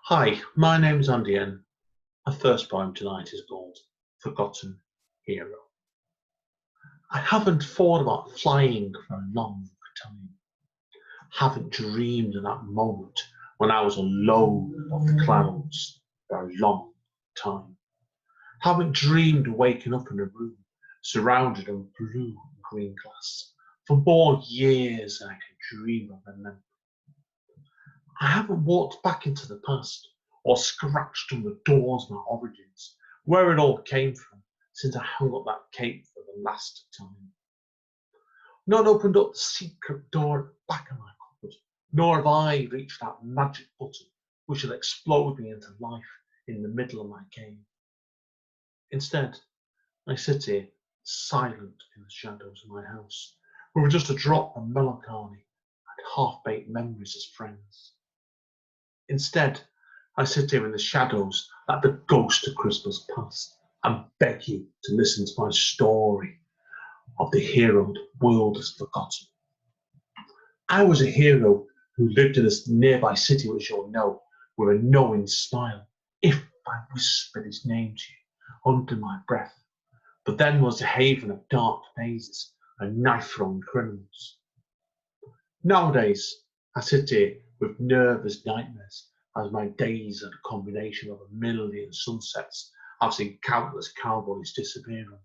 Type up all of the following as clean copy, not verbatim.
Hi, my name's Andy and my first poem tonight is called Forgotten Hero. I haven't thought about flying for a long time. Haven't dreamed of that moment when I was alone above the clouds for a long time. Haven't dreamed of waking up in a room surrounded in blue and green glass for more years than I can dream of remembering. I haven't walked back into the past or scratched on the doors of my origins, where it all came from, since I hung up that cape for the last time. Not opened up the secret door at the back of my cupboard, nor have I reached that magic button which will explode me into life in the middle of my game. Instead, I sit here silent in the shadows of my house, with just a drop of melancholy and half-baked memories as friends. Instead, I sit here in the shadows like the ghost of Christmas past and beg you to listen to my story of the hero the world has forgotten. I was a hero who lived in this nearby city which you'll know with a knowing smile if I whispered his name to you under my breath, but then was a haven of dark mazes and knife-throwing criminals. Nowadays, I sit here with nervous nightmares as my days are a combination of a million sunsets. I've seen countless cowboys disappearing,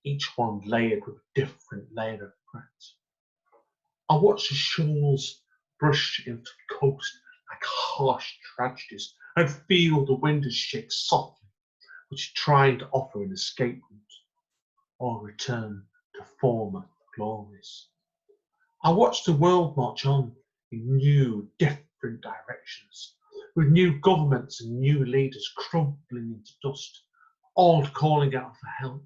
each one layered with a different layer of regret. I watch the shores brush into the coast like harsh tragedies and feel the windows shake softly, which trying to offer an escape route or return to former glories. I watched the world march on in new, different directions, with new governments and new leaders crumbling into dust, all calling out for help,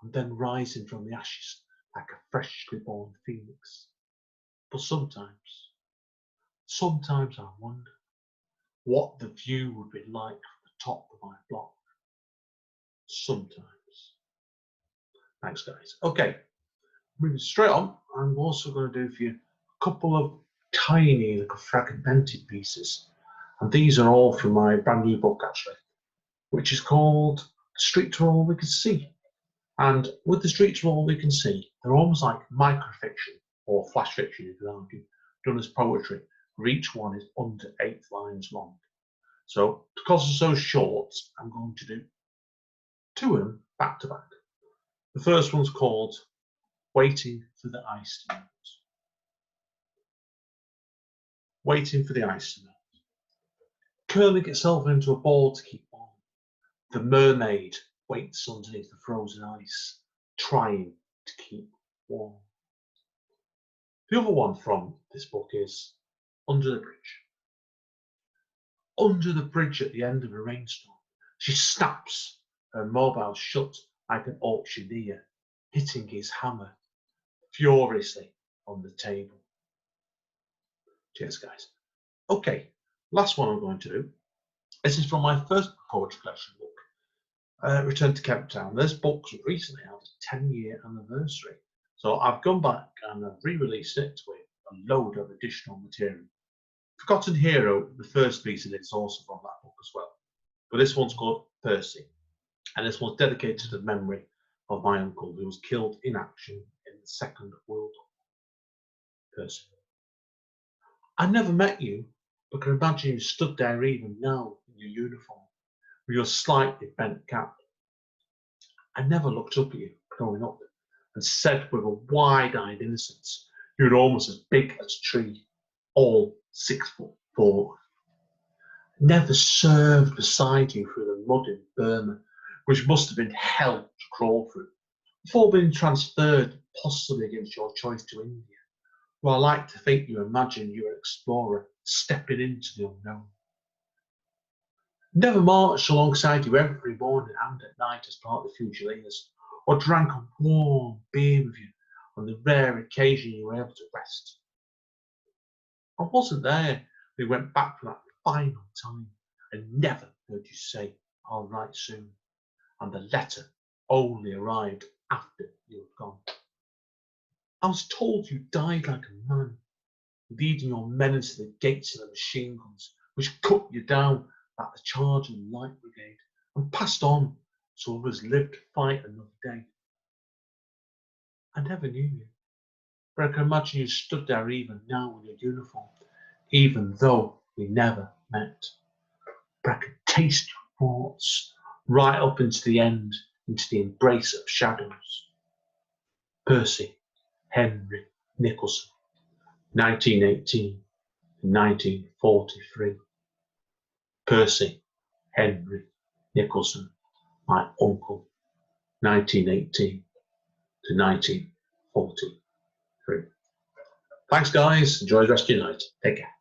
and then rising from the ashes like a freshly born phoenix. But sometimes I wonder what the view would be like from the top of my block. Sometimes. Thanks, guys. Okay, moving straight on, I'm also going to do for you a couple of tiny little fragmented pieces. And these are all from my brand new book, actually, which is called Streets Are All We Can See. And with the Streets Are All We Can See, they're almost like microfiction or flash fiction, you could argue, done as poetry, where each one is under 8 lines long. So, because they're so short, I'm going to do 2 of them back to back. The first one's called Waiting for the Ice to Melt. Waiting for the ice to melt. Curling itself into a ball to keep warm. The mermaid waits underneath the frozen ice, trying to keep warm. The other one from this book is Under the Bridge. Under the bridge at the end of a rainstorm, she snaps her mobile shut like an auctioneer, hitting his hammer furiously on the table. Cheers, guys. Okay, last one I'm going to do. This is from my first poetry collection book, Return to Cape Town. This book's recently had a 10-year anniversary. So I've gone back and I've re-released it with a load of additional material. Forgotten Hero, the first piece of it, is also from that book as well. But this one's called Percy. And this one's dedicated to the memory of my uncle who was killed in action in the Second World War. Percy. I never met you, but can imagine you stood there even now in your uniform, with your slightly bent cap. I never looked up at you growing up and said with a wide-eyed innocence, you're almost as big as a tree, all 6'4". Never served beside you through the mud in Burma, which must have been hell to crawl through, before being transferred, possibly against your choice, to India, where I like to think you imagine you're an explorer stepping into the unknown. Never marched alongside you every morning and at night as part of the Fusiliers, or drank a warm beer with you on the rare occasion you were able to rest. I wasn't there when we went back for that final time, and never heard you say, I'll write soon, and the letter only arrived after you had gone. I was told you died like a man, leading your men into the gates of the machine guns which cut you down like the charging light brigade and passed on so others lived to fight another day. I never knew you, but I can imagine you stood there even now in your uniform, even though we never met. But I could taste your thoughts right up into the end, into the embrace of shadows. Percy Henry Nicholson, 1918 to 1943. Percy Henry Nicholson, my uncle, 1918 to 1943. Thanks, guys. Enjoy the rest of your night. Take care.